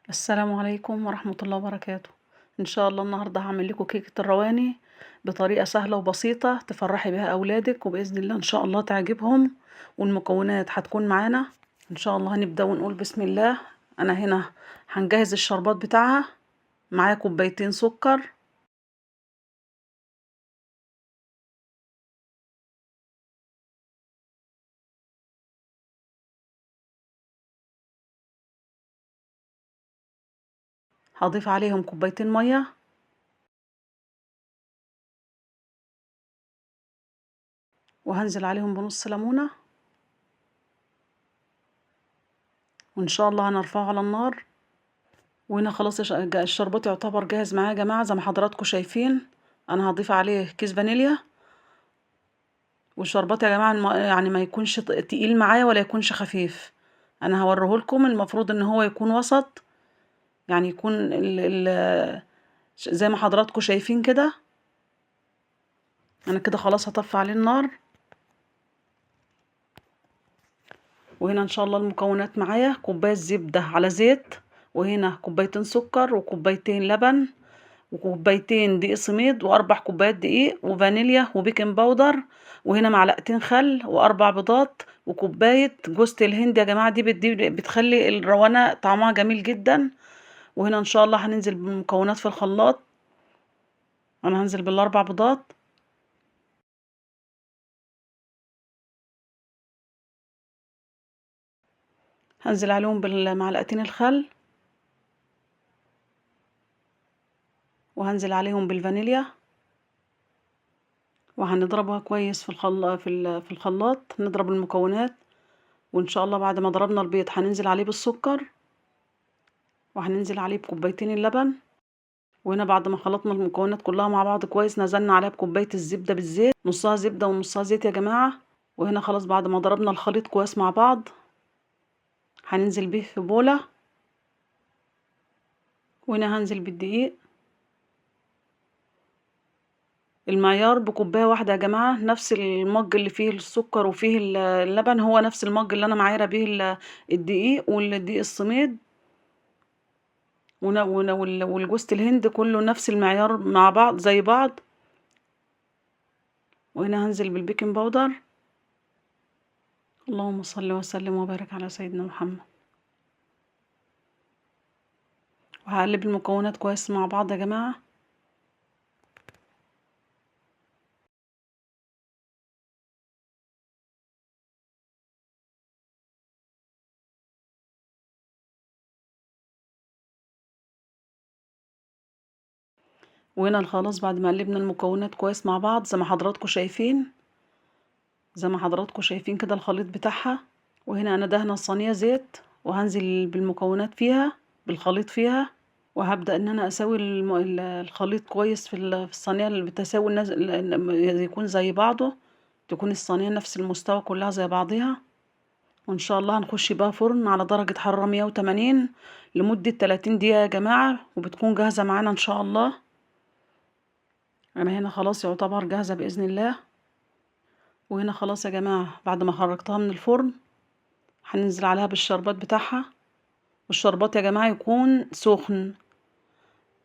السلام عليكم ورحمة الله وبركاته. إن شاء الله النهاردة هاعمل لكم كيكة الرواني بطريقة سهلة وبسيطة تفرحي بيها أولادك، وبإذن الله إن شاء الله تعجبهم. والمكونات هتكون معانا إن شاء الله. هنبدأ ونقول بسم الله. أنا هنا هنجهز الشربات بتاعها. معايا كوبايتين سكر، هضيف عليهم كوبايتين مية، وهنزل عليهم بنص ليمونة، وإن شاء الله هنرفعه على النار. وهنا خلاص الشربات يعتبر جاهز معايا يا جماعة زي ما حضراتكم شايفين. أنا هضيف عليه كيس فانيليا. والشربات يا جماعة يعني ما يكونش تقيل معايا ولا يكونش خفيف. انا هوريه لكم. المفروض ان هو يكون وسط، يعني يكون زي ما حضراتكم شايفين كده. انا كده خلاص هطفي عليه النار. وهنا ان شاء الله المكونات معايا: كوباية زبدة على زيت، وهنا كوبايتين سكر، وكوبايتين لبن، وكوبايتين دقيق سميد، واربع كوبايات دقيق، وفانيليا، وبيكنج باودر، وهنا معلقتين خل، واربع بيضات، وكوبايه جوز الهند يا جماعه. دي بتخلي الروانه طعمها جميل جدا. وهنا ان شاء الله هننزل بالمكونات في الخلاط. انا هنزل بالاربع بيضات، هنزل عليهم بالمعلقتين الخل، وهنزل عليهم بالفانيليا، وهنضربها كويس في الخلاط. نضرب المكونات. وان شاء الله بعد ما ضربنا البيض هننزل عليه بالسكر، وهننزل عليه بكوبايتين اللبن. وهنا بعد ما خلطنا المكونات كلها مع بعض كويس نزلنا عليها بكوباية الزبدة بالزيت، نصها زبدة ونصها زيت يا جماعة. وهنا خلاص بعد ما ضربنا الخليط كويس مع بعض هننزل بيه في بولة. وهنا هنزل بالدقيق. المعيار بكوباية واحدة يا جماعة. نفس المج اللي فيه السكر وفيه اللبن هو نفس المج اللي انا معايرة بيه الدقيق والدقيق السميد والجوز الهند، كله نفس المعيار مع بعض زي بعض. وهنا هنزل بالبيكنج باودر. اللهم صل وسلم وبارك على سيدنا محمد. وهقلب المكونات كويس مع بعض يا جماعة. وهنا خلاص بعد ما قلبنا المكونات كويس مع بعض زي ما حضراتكم شايفين كده الخليط بتاعها. وهنا انا دهنه الصينيه زيت، وهنزل بالمكونات فيها، بالخليط فيها. وهبدأ ان انا اسوي الخليط كويس في الصينيه اللي بالتساوي. يكون زي بعضه، تكون الصينيه نفس المستوى كلها زي بعضها. وان شاء الله هنخش بقى فرن على درجه حراره 180 لمده 30 دقيقه يا جماعه، وبتكون جاهزه معانا ان شاء الله. انا هنا خلاص يعتبر جاهزة بإذن الله. وهنا خلاص يا جماعة بعد ما خرجتها من الفرن هننزل عليها بالشربات بتاعها. والشربات يا جماعة يكون سخن،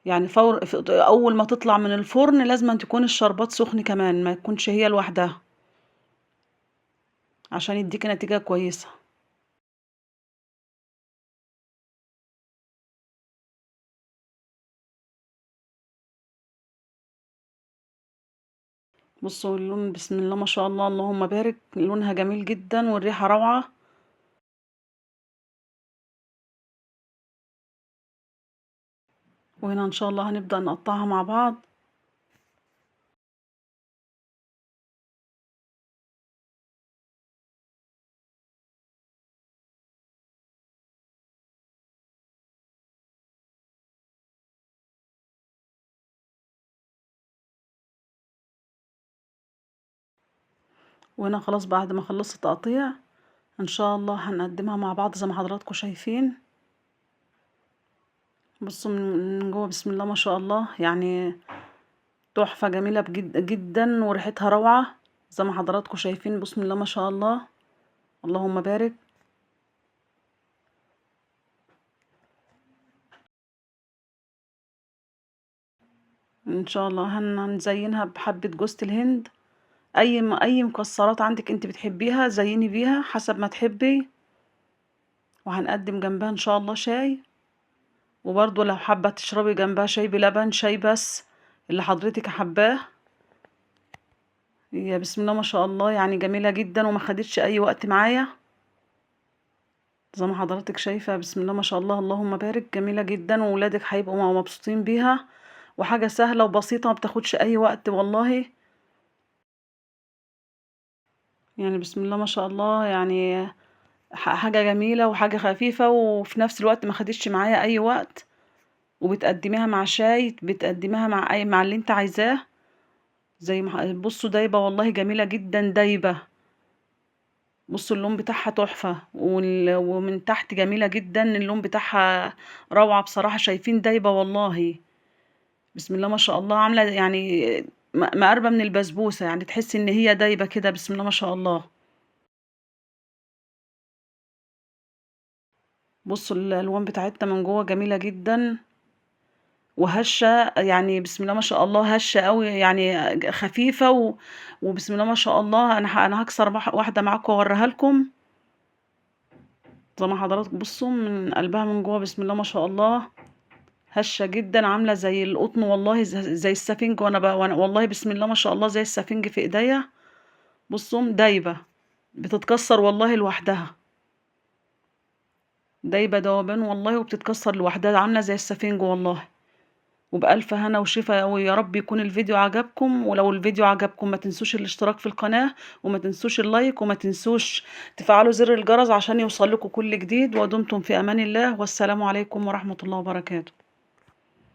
يعني اول ما تطلع من الفرن لازم أن تكون الشربات سخن كمان، ما تكونش هي لوحدها، عشان يديك نتيجة كويسة. بصوا اللون، بسم الله ما شاء الله، اللهم بارك. لونها جميل جدا والريحة روعة. وهنا ان شاء الله هنبدأ نقطعها مع بعض. وهنا خلاص بعد ما خلصت تقطيع ان شاء الله هنقدمها مع بعض زي ما حضراتكم شايفين. بصوا من جوه بسم الله ما شاء الله، يعني تحفة جميلة جدا وريحتها روعة زي ما حضراتكم شايفين. بسم الله ما شاء الله، اللهم بارك. إن شاء الله هنزينها بحبة جوزة الهند، أي مكسرات عندِك أنتِ بتحبيها زيّني بيها حسب ما تحبي، وهنقدّم جنبها إن شاء الله شاي، وبرضه لو حابة تشربي جنبها شاي بلبن، شاي بس، اللي حضرتِك حاباه. هي بسم الله ما شاء الله يعني جميلة جدًا وما خدتش أي وقت معايا، زي ما حضرتِك شايفة بسم الله ما شاء الله اللهم بارك، جميلة جدًا وولادِك هيبقوا مبسوطين بيها، وحاجة سهلة وبسيطة ما بتاخدش أي وقت والله. يعني بسم الله ما شاء الله يعني حاجة جميلة وحاجة خفيفة وفي نفس الوقت ما خدتش معايا أي وقت، وبتقدّميها مع شاي، بتقدّميها مع اللي أنتِ عايزاه، زي ما بُصّوا دايبة والله جميلة جدًا دايبة، بُصّوا اللون بتاعها تحفة، ومن تحت جميلة جدًا، اللون بتاعها روعة بصراحة، شايفين دايبة والله، بسم الله ما شاء الله عاملة يعني مقربة من البسبوسة، يعني تحسّي إن هي دايبة كده بسم الله ما شاء الله. بُصّوا الألوان بتاعتنا من جوّه جميلة جدًا. وهشة يعني بسم الله ما شاء الله هشة أوي يعني خفيفة وبسم الله ما شاء الله أنا هاكسر واحدة معاكم وأورّيها لكم، زي ما حضراتكم بُصّوا من قلبها من جوّه بسم الله ما شاء الله، هشة جدًا عاملة زي القطن والله زي السفنج وأنا والله بسم الله ما شاء الله زي السفنج في إيديّا، بُصّوا دايبة، بتتكسّر والله لوحدها، دايبة دوبان والله وبتتكسّر لوحدها عاملة زي السفنج والله. وبألف هنا وشفا، ويا رب يكون الفيديو عجبكم، ولو الفيديو عجبكم ما تنسوش الاشتراك في القناة، وما تنسوش اللايك، وما تنسوش تفعلوا زر الجرس عشان يوصل لكم كل جديد، ودمتم في أمان الله، والسلام عليكم ورحمة الله وبركاته.